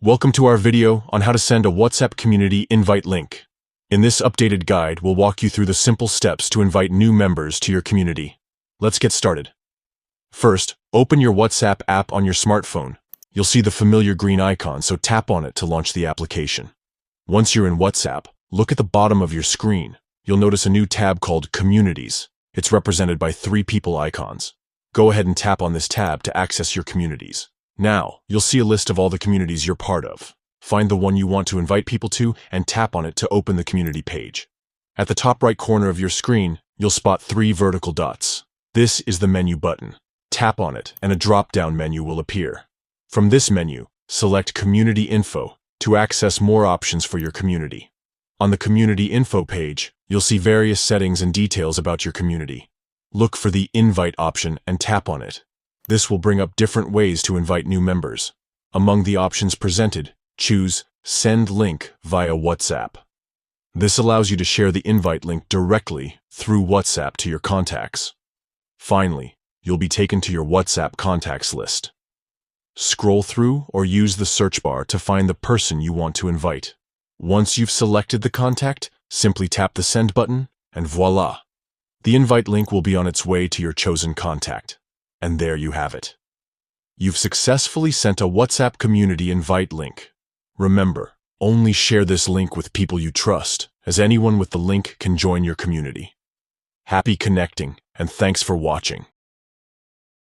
Welcome to our video on how to send a WhatsApp community invite link. In this updated guide, we'll walk you through the simple steps to invite new members to your community. Let's get started. First, open your WhatsApp app on your smartphone. You'll see the familiar green icon, so tap on it to launch the application. Once you're in WhatsApp, look at the bottom of your screen. You'll notice a new tab called Communities. It's represented by 3 people icons. Go ahead and tap on this tab to access your communities. Now, you'll see a list of all the communities you're part of. Find the one you want to invite people to and tap on it to open the community page. At the top right corner of your screen, you'll spot 3 vertical dots. This is the menu button. Tap on it and a drop-down menu will appear. From this menu, select Community Info to access more options for your community. On the Community Info page, you'll see various settings and details about your community. Look for the Invite option and tap on it. This will bring up different ways to invite new members. Among the options presented, choose Send Link via WhatsApp. This allows you to share the invite link directly through WhatsApp to your contacts. Finally, you'll be taken to your WhatsApp contacts list. Scroll through or use the search bar to find the person you want to invite. Once you've selected the contact, simply tap the Send button, and voila! The invite link will be on its way to your chosen contact. And there you have it. You've successfully sent a WhatsApp community invite link. Remember, only share this link with people you trust, as anyone with the link can join your community. Happy connecting, and thanks for watching.